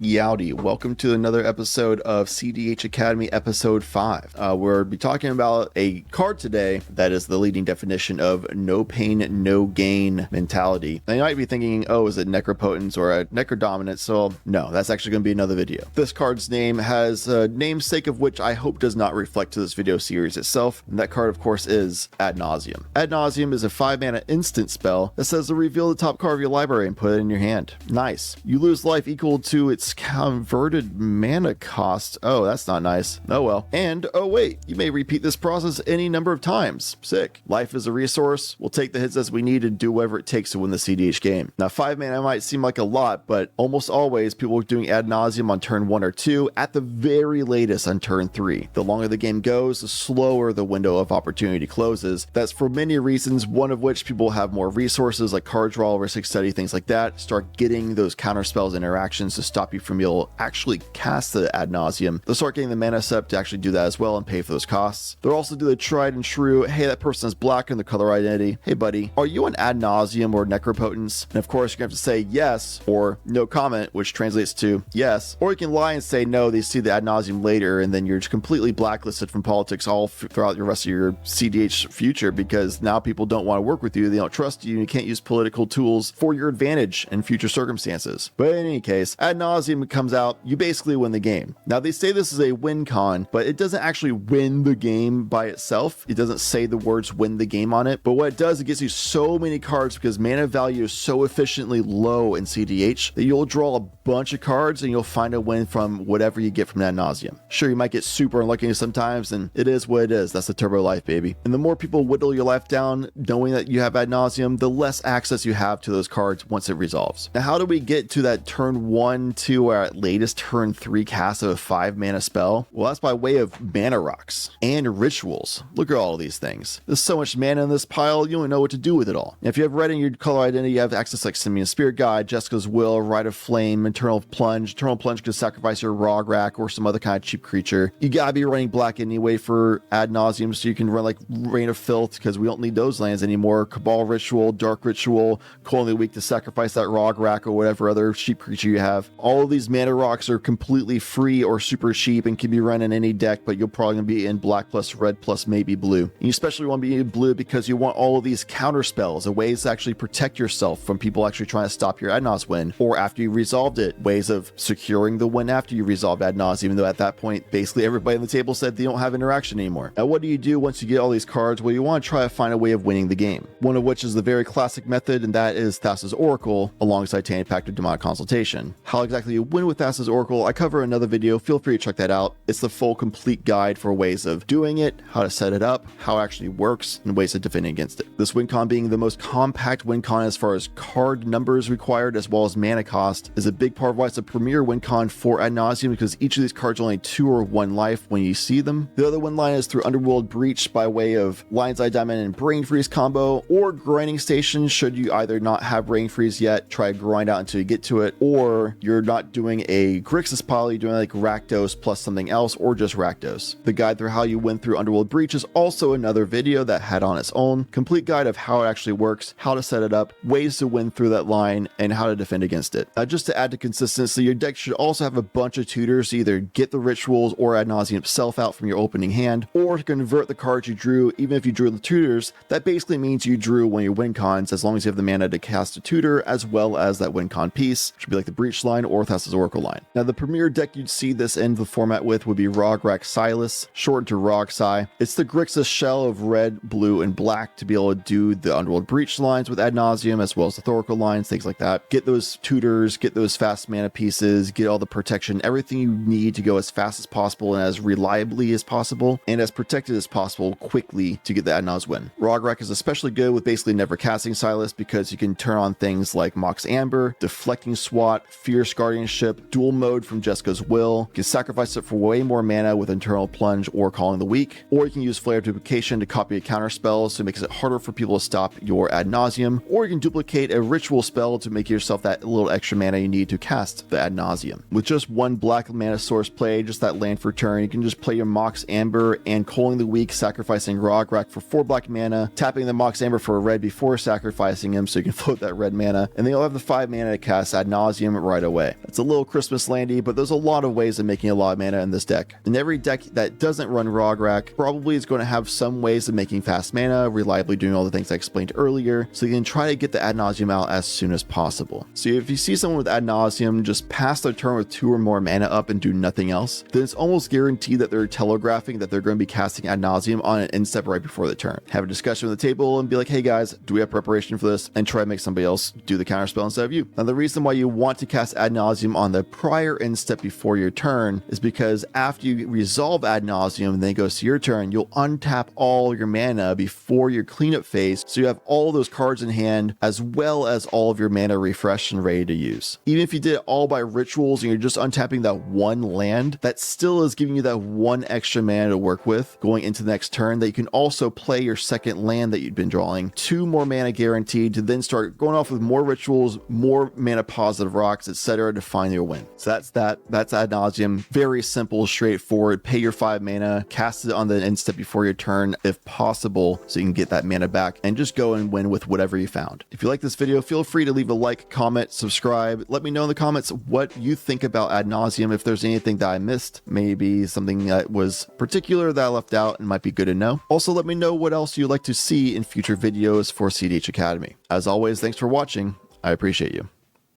Yowdy, welcome to another episode of cEDH Academy episode 5. We'll be talking about a card today that is the leading definition of no pain, no gain mentality. Now you might be thinking, oh, is it Necropotence or a Necrodominance? So no, that's actually going to be another video. This card's name has a namesake of which I hope does not reflect to this video series itself, and that card of course is Ad Nauseam. Ad Nauseam is a 5-mana instant spell that says to reveal the top card of your library and put it in your hand. Nice. You lose life equal to its converted mana cost. Oh, that's not nice. Oh well. And oh wait, you may repeat this process any number of times. Sick. Life is a resource. We'll take the hits as we need and do whatever it takes to win the cEDH game. Now 5 mana might seem like a lot, but almost always people are doing Ad Nauseam on turn 1 or 2, at the very latest on turn 3. The longer the game goes, the slower the window of opportunity closes. That's for many reasons, one of which people have more resources like card draw, risk study, things like that, start getting those counter spells interactions to stop you from being able to actually cast the Ad Nauseam. They'll start getting the mana set to actually do that as well and pay for those costs. They'll also do the tried and true, hey, that person is black in the color identity. Hey buddy, are you an Ad Nauseam or Necropotence? And of course you're gonna have to say yes or no comment, which translates to yes, or you can lie and say no, they see the Ad Nauseam later, and then you're just completely blacklisted from politics all throughout the rest of your cEDH future, because now people don't want to work with you, they don't trust you, and you can't use political tools for your advantage in future circumstances. But in any case, Ad Nauseam comes out, you basically win the game. Now they say this is a win con, but it doesn't actually win the game by itself. It doesn't say the words win the game on it, but what it does, it gives you so many cards because mana value is so efficiently low in cEDH that you'll draw a bunch of cards and you'll find a win from whatever you get from Ad Nauseam. Sure, you might get super unlucky sometimes, and it is what it is. That's the turbo life, baby. And the more people whittle your life down knowing that you have Ad Nauseam, the less access you have to those cards once it resolves. Now how do we get to that turn 1, 2, or at latest turn 3 cast of a 5 mana spell? Well, that's by way of mana rocks and rituals. Look at all of these things. There's so much mana in this pile, you don't know what to do with it all. Now, if you have red in your color identity, you have access like Simeon Spirit Guide, Jessica's Will, Rite of Flame, Eternal Plunge. Eternal Plunge could sacrifice your Rograk or some other kind of cheap creature. You gotta be running black anyway for Ad Nauseam, so you can run like Reign of Filth, because we don't need those lands anymore. Cabal Ritual, Dark Ritual, Cold in the Week to sacrifice that Rograk or whatever other cheap creature you have. All of these mana rocks are completely free or super cheap and can be run in any deck, but you're probably gonna be in black plus red plus maybe blue. And you especially want to be in blue because you want all of these counter spells and ways to actually protect yourself from people actually trying to stop your Ad Nauseam win, or after you resolved it, ways of securing the win after you resolve Ad Nauseam, even though at that point basically everybody on the table said they don't have interaction anymore. Now what do you do once you get all these cards? Well, you want to try to find a way of winning the game, one of which is the very classic method, and that is Thassa's Oracle alongside Titanic Pact of Demonic Consultation. How exactly you win with Thassa's Oracle, I cover another video, feel free to check that out. It's the full complete guide for ways of doing it, how to set it up, how it actually works, and ways of defending against it. This win con being the most compact win con as far as card numbers required as well as mana cost is a big part of why it's a premier win con for Ad Nauseam, because each of these cards are only 2 or 1 life when you see them. The other one line is through Underworld Breach by way of Lion's Eye Diamond and Brain Freeze combo, or Grinding Station should you either not have Brain Freeze yet, try to grind out until you get to it, or you're not doing a Grixis pile, you're doing like Rakdos plus something else, or just Rakdos. The guide through how you win through Underworld Breach is also another video that had on its own complete guide of how it actually works, how to set it up, ways to win through that line, and how to defend against it. Just to add to consistency, your deck should also have a bunch of tutors to either get the rituals or Ad Nauseam itself out from your opening hand, or to convert the cards you drew. Even if you drew the tutors, that basically means you drew one of your win cons as long as you have the mana to cast a tutor as well as that win con piece, which would be like the Breach line or Thassa's Oracle line. Now the premier deck you'd see this in the format with would be Rograk Silas, shortened to Rogsai. It's the Grixis shell of red, blue, and black to be able to do the Underworld Breach lines with Ad Nauseam as well as the Thoracle lines, things like that. Get those tutors, get those fast mana pieces, get all the protection, everything you need to go as fast as possible and as reliably as possible and as protected as possible quickly to get the Ad Nauseam win. Rograk is especially good with basically never casting Silas because you can turn on things like Mox Amber, Deflecting Swat, Fierce Guardianship, Dual Mode from Jessica's Will. You can sacrifice it for way more mana with Eternal Plunge or Calling the Weak, or you can use Flare of Duplication to copy a counter spell so it makes it harder for people to stop your Ad Nauseam, or you can duplicate a ritual spell to make yourself that little extra mana you need to cast the Ad Nauseam. With just 1 black mana source play, just that land for turn, you can just play your Mox Amber and Calling the Weak, sacrificing Rograk for 4 black mana, tapping the Mox Amber for a red before sacrificing him so you can float that red mana, and then you'll have the 5 mana to cast Ad Nauseam right away. It's a little Christmas landy, but there's a lot of ways of making a lot of mana in this deck. And every deck that doesn't run Rograk probably is going to have some ways of making fast mana, reliably doing all the things I explained earlier, so you can try to get the Ad Nauseam out as soon as possible. So if you see someone with Ad Nauseam just pass their turn with 2 or more mana up and do nothing else, then it's almost guaranteed that they're telegraphing that they're going to be casting Ad Nauseam on an end step right before the turn. Have a discussion with the table and be like, hey guys, do we have preparation for this? And try to make somebody else do the counterspell instead of you. Now the reason why you want to cast Ad Nauseam on the prior end step before your turn is because after you resolve Ad Nauseam and then it goes to your turn, you'll untap all your mana before your cleanup phase, so you have all those cards in hand as well as all of your mana refreshed and ready to use. Even if you did it all by rituals and you're just untapping that one land, that still is giving you that one extra mana to work with going into the next turn, that you can also play your second land that you've been drawing, 2 more mana guaranteed to then start going off with more rituals, more mana positive rocks, etc. to find your win. So that's Ad Nauseam. Very simple, straightforward. Pay your 5 mana, cast it on the end step before your turn if possible, so you can get that mana back and just go and win with whatever you found. If you like this video, feel free to leave a like, comment, subscribe. Let me know in the comments what you think about Ad Nauseam, if there's anything that I missed, maybe something that was particular that I left out and might be good to know. Also, let me know what else you'd like to see in future videos for cEDH Academy. As always, thanks for watching. I appreciate you.